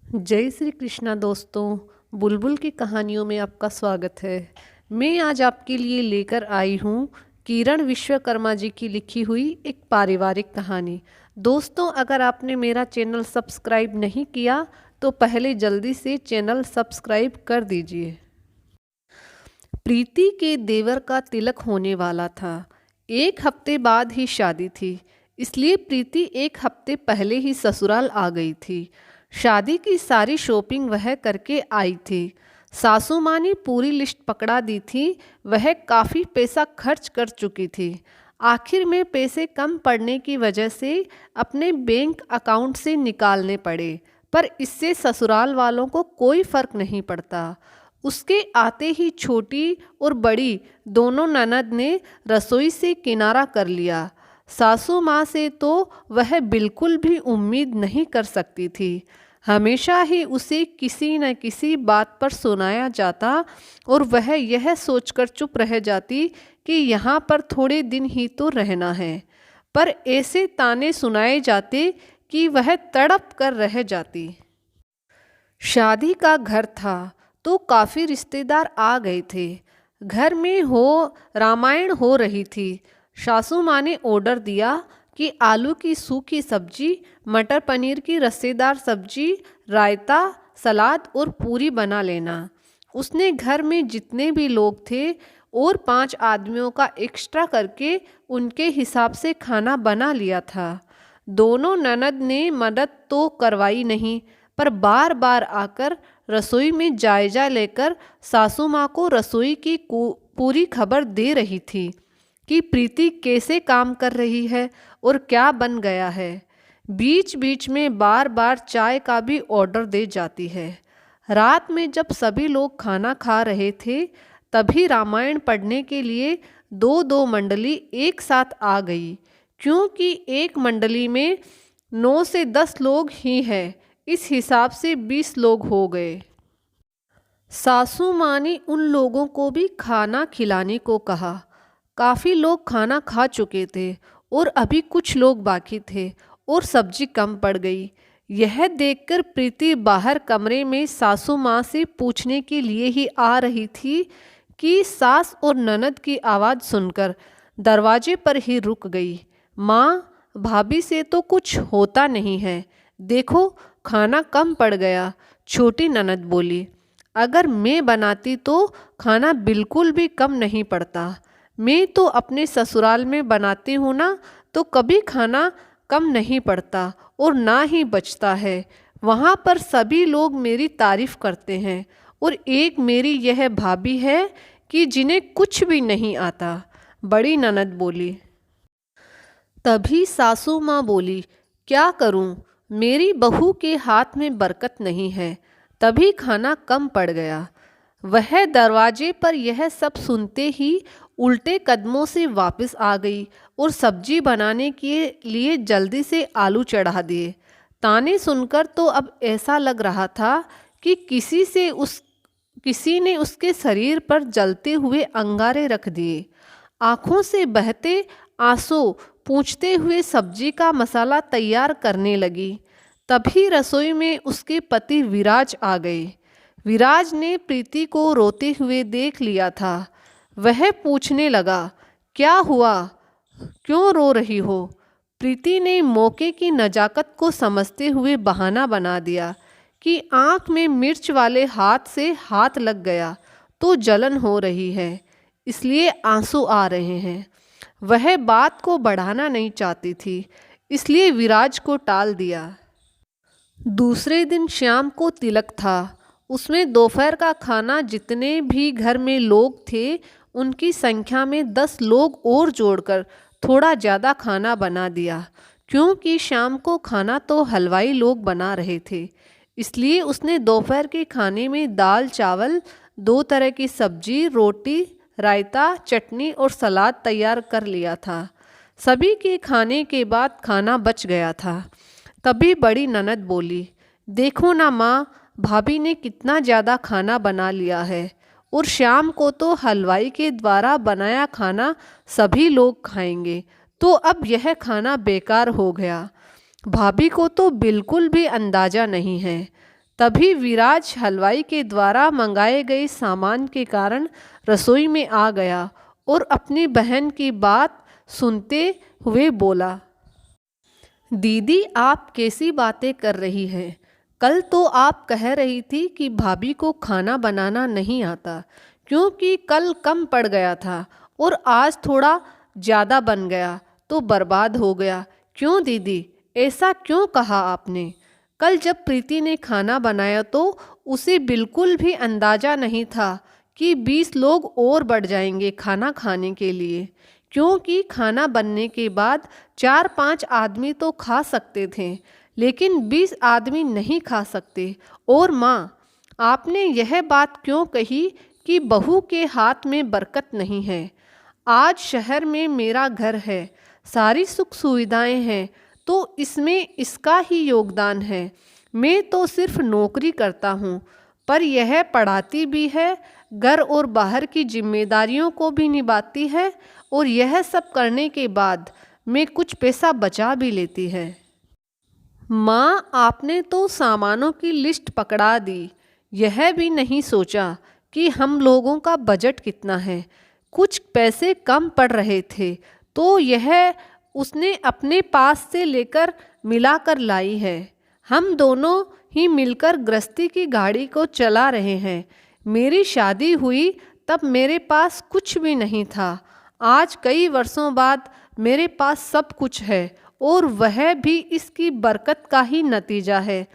जय श्री कृष्णा दोस्तों। बुलबुल की कहानियों में आपका स्वागत है। मैं आज आपके लिए लेकर आई हूँ किरण विश्वकर्मा जी की लिखी हुई एक पारिवारिक कहानी। दोस्तों, अगर आपने मेरा चैनल सब्सक्राइब नहीं किया तो पहले जल्दी से चैनल सब्सक्राइब कर दीजिए। प्रीति के देवर का तिलक होने वाला था। एक हफ्ते बाद ही शादी थी, इसलिए प्रीति एक हफ्ते पहले ही ससुराल आ गई थी। शादी की सारी शॉपिंग वह करके आई थी। सासू माँ ने पूरी लिस्ट पकड़ा दी थी। वह काफ़ी पैसा खर्च कर चुकी थी। आखिर में पैसे कम पड़ने की वजह से अपने बैंक अकाउंट से निकालने पड़े, पर इससे ससुराल वालों को कोई फ़र्क नहीं पड़ता। उसके आते ही छोटी और बड़ी दोनों ननद ने रसोई से किनारा कर लिया। सासू माँ से तो वह बिल्कुल भी उम्मीद नहीं कर सकती थी। हमेशा ही उसे किसी न किसी बात पर सुनाया जाता और वह यह सोचकर चुप रह जाती कि यहाँ पर थोड़े दिन ही तो रहना है, पर ऐसे ताने सुनाए जाते कि वह तड़प कर रह जाती। शादी का घर था तो काफ़ी रिश्तेदार आ गए थे। घर में रामायण हो रही थी। सासू माँ ने ऑर्डर दिया कि आलू की सूखी सब्जी, मटर पनीर की रसेदार सब्जी, रायता, सलाद और पूरी बना लेना। उसने घर में जितने भी लोग थे और 5 आदमियों का एक्स्ट्रा करके उनके हिसाब से खाना बना लिया था। दोनों ननद ने मदद तो करवाई नहीं, पर बार बार आकर रसोई में जायजा लेकर सासू माँ को रसोई की पूरी खबर दे रही थी कि प्रीति कैसे काम कर रही है और क्या बन गया है। बीच बीच में बार बार चाय का भी ऑर्डर दे जाती है। रात में जब सभी लोग खाना खा रहे थे, तभी रामायण पढ़ने के लिए दो दो मंडली एक साथ आ गई, क्योंकि एक मंडली में 9 से 10 लोग ही हैं। इस हिसाब से 20 लोग हो गए। सासू माँ ने उन लोगों को भी खाना खिलाने को कहा। काफ़ी लोग खाना खा चुके थे और अभी कुछ लोग बाकी थे और सब्जी कम पड़ गई। यह देखकर प्रीति बाहर कमरे में सासू माँ से पूछने के लिए ही आ रही थी कि सास और ननद की आवाज़ सुनकर दरवाजे पर ही रुक गई। माँ, भाभी से तो कुछ होता नहीं है, देखो खाना कम पड़ गया। छोटी ननद बोली, अगर मैं बनाती तो खाना बिल्कुल भी कम नहीं पड़ता। मैं तो अपने ससुराल में बनाती हूँ ना, तो कभी खाना कम नहीं पड़ता और ना ही बचता है। वहाँ पर सभी लोग मेरी तारीफ करते हैं और एक मेरी यह भाभी है कि जिन्हें कुछ भी नहीं आता। बड़ी ननद बोली। तभी सासू माँ बोली, क्या करूँ, मेरी बहू के हाथ में बरकत नहीं है, तभी खाना कम पड़ गया। वह दरवाजे पर यह सब सुनते ही उल्टे कदमों से वापस आ गई और सब्जी बनाने के लिए जल्दी से आलू चढ़ा दिए। ताने सुनकर तो अब ऐसा लग रहा था कि किसी ने उसके शरीर पर जलते हुए अंगारे रख दिए। आँखों से बहते आंसू पूंछते हुए सब्जी का मसाला तैयार करने लगी। तभी रसोई में उसके पति विराज आ गए। विराज ने प्रीति को रोते हुए देख लिया था। वह पूछने लगा, क्या हुआ, क्यों रो रही हो? प्रीति ने मौके की नज़ाकत को समझते हुए बहाना बना दिया कि आँख में मिर्च वाले हाथ से हाथ लग गया तो जलन हो रही है, इसलिए आंसू आ रहे हैं। वह बात को बढ़ाना नहीं चाहती थी, इसलिए विराज को टाल दिया। दूसरे दिन शाम को तिलक था। उसमें दोपहर का खाना जितने भी घर में लोग थे उनकी संख्या में 10 लोग और जोड़कर थोड़ा ज़्यादा खाना बना दिया, क्योंकि शाम को खाना तो हलवाई लोग बना रहे थे। इसलिए उसने दोपहर के खाने में दाल चावल, 2 तरह की सब्जी, रोटी, रायता, चटनी और सलाद तैयार कर लिया था। सभी के खाने के बाद खाना बच गया था। तभी बड़ी ननद बोली, देखो ना माँ, भाभी ने कितना ज़्यादा खाना बना लिया है और शाम को तो हलवाई के द्वारा बनाया खाना सभी लोग खाएंगे, तो अब यह खाना बेकार हो गया। भाभी को तो बिल्कुल भी अंदाज़ा नहीं है। तभी विराज हलवाई के द्वारा मंगाए गए सामान के कारण रसोई में आ गया और अपनी बहन की बात सुनते हुए बोला, दीदी आप कैसी बातें कर रही हैं? कल तो आप कह रही थी कि भाभी को खाना बनाना नहीं आता क्योंकि कल कम पड़ गया था और आज थोड़ा ज़्यादा बन गया तो बर्बाद हो गया। क्यों दीदी, ऐसा क्यों कहा आपने? कल जब प्रीति ने खाना बनाया तो उसे बिल्कुल भी अंदाज़ा नहीं था कि 20 लोग और बढ़ जाएंगे खाना खाने के लिए, क्योंकि खाना बनने के बाद 4-5 आदमी तो खा सकते थे लेकिन 20 आदमी नहीं खा सकते। और माँ, आपने यह बात क्यों कही कि बहू के हाथ में बरकत नहीं है? आज शहर में मेरा घर है, सारी सुख सुविधाएं हैं, तो इसमें इसका ही योगदान है। मैं तो सिर्फ नौकरी करता हूँ, पर यह पढ़ाती भी है, घर और बाहर की जिम्मेदारियों को भी निभाती है और यह सब करने के बाद मैं कुछ पैसा बचा भी लेती है। माँ, आपने तो सामानों की लिस्ट पकड़ा दी, यह भी नहीं सोचा कि हम लोगों का बजट कितना है। कुछ पैसे कम पड़ रहे थे तो यह उसने अपने पास से लेकर मिलाकर लाई है। हम दोनों ही मिलकर गृहस्थी की गाड़ी को चला रहे हैं। मेरी शादी हुई तब मेरे पास कुछ भी नहीं था, आज कई वर्षों बाद मेरे पास सब कुछ है और वह भी इसकी बरकत का ही नतीजा है।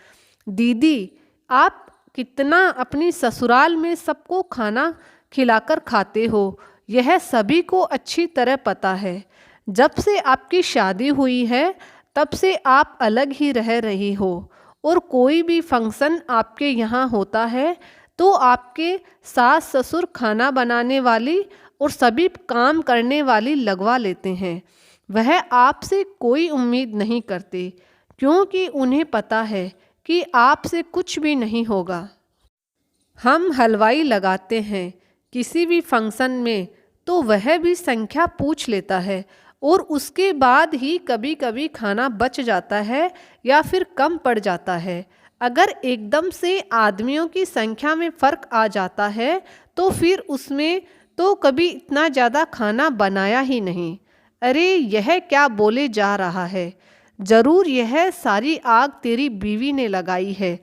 दीदी, आप कितना अपनी ससुराल में सबको खाना खिलाकर खाते हो, यह सभी को अच्छी तरह पता है। जब से आपकी शादी हुई है तब से आप अलग ही रह रही हो और कोई भी फंक्शन आपके यहाँ होता है तो आपके सास ससुर खाना बनाने वाली और सभी काम करने वाली लगवा लेते हैं। वह आपसे कोई उम्मीद नहीं करते क्योंकि उन्हें पता है कि आपसे कुछ भी नहीं होगा। हम हलवाई लगाते हैं किसी भी फंक्शन में तो वह भी संख्या पूछ लेता है और उसके बाद ही कभी कभी खाना बच जाता है या फिर कम पड़ जाता है। अगर एकदम से आदमियों की संख्या में फ़र्क आ जाता है तो फिर उसमें तो कभी इतना ज़्यादा खाना बनाया ही नहीं। अरे यह क्या बोले जा रहा है? ज़रूर यह सारी आग तेरी बीवी ने लगाई है,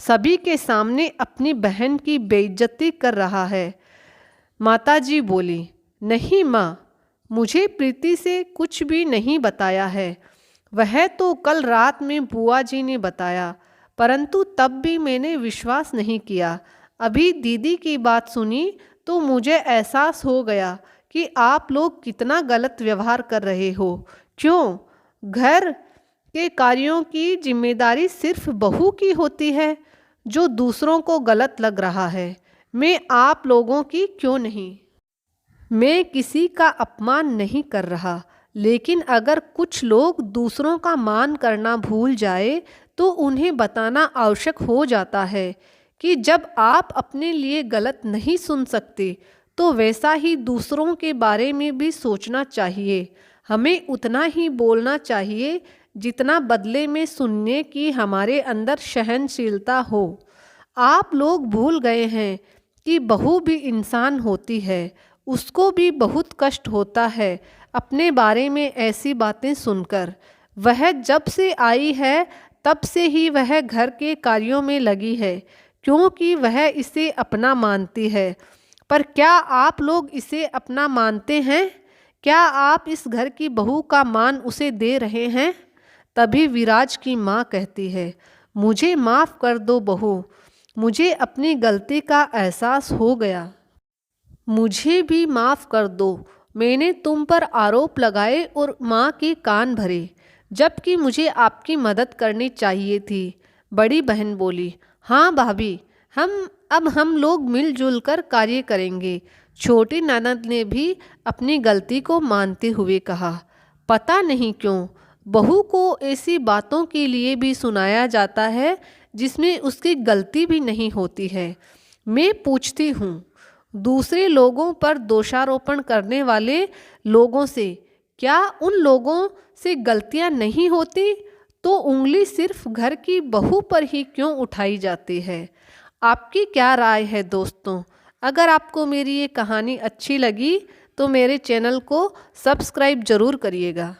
सभी के सामने अपनी बहन की बेइज्जती कर रहा है। माताजी बोली, नहीं माँ, मुझे प्रीति से कुछ भी नहीं बताया है। वह तो कल रात में बुआ जी ने बताया, परंतु तब भी मैंने विश्वास नहीं किया। अभी दीदी की बात सुनी तो मुझे एहसास हो गया कि आप लोग कितना गलत व्यवहार कर रहे हो। क्यों? घर के कार्यों की जिम्मेदारी सिर्फ बहू की होती है। जो दूसरों को गलत लग रहा है, मैं आप लोगों की क्यों नहीं? मैं किसी का अपमान नहीं कर रहा, लेकिन अगर कुछ लोग दूसरों का मान करना भूल जाए तो उन्हें बताना आवश्यक हो जाता है कि जब आप अपने लिए गलत नहीं सुन सकते तो वैसा ही दूसरों के बारे में भी सोचना चाहिए। हमें उतना ही बोलना चाहिए जितना बदले में सुनने की हमारे अंदर सहनशीलता हो। आप लोग भूल गए हैं कि बहू भी इंसान होती है, उसको भी बहुत कष्ट होता है अपने बारे में ऐसी बातें सुनकर। वह जब से आई है तब से ही वह घर के कार्यों में लगी है क्योंकि वह इसे अपना मानती है। पर क्या आप लोग इसे अपना मानते हैं? क्या आप इस घर की बहू का मान उसे दे रहे हैं? तभी विराज की माँ कहती है, मुझे माफ़ कर दो बहू, मुझे अपनी गलती का एहसास हो गया। मुझे भी माफ़ कर दो, मैंने तुम पर आरोप लगाए और माँ के कान भरे, जबकि मुझे आपकी मदद करनी चाहिए थी। बड़ी बहन बोली, हाँ भाभी, हम लोग मिलजुल कर कार्य करेंगे। छोटी ननद ने भी अपनी गलती को मानते हुए कहा। पता नहीं क्यों बहू को ऐसी बातों के लिए भी सुनाया जाता है जिसमें उसकी गलती भी नहीं होती है। मैं पूछती हूँ, दूसरे लोगों पर दोषारोपण करने वाले लोगों से क्या उन लोगों से गलतियाँ नहीं होती? तो उंगली सिर्फ घर की बहू पर ही क्यों उठाई जाती है? आपकी क्या राय है दोस्तों? अगर आपको मेरी ये कहानी अच्छी लगी तो मेरे चैनल को सब्सक्राइब ज़रूर करिएगा।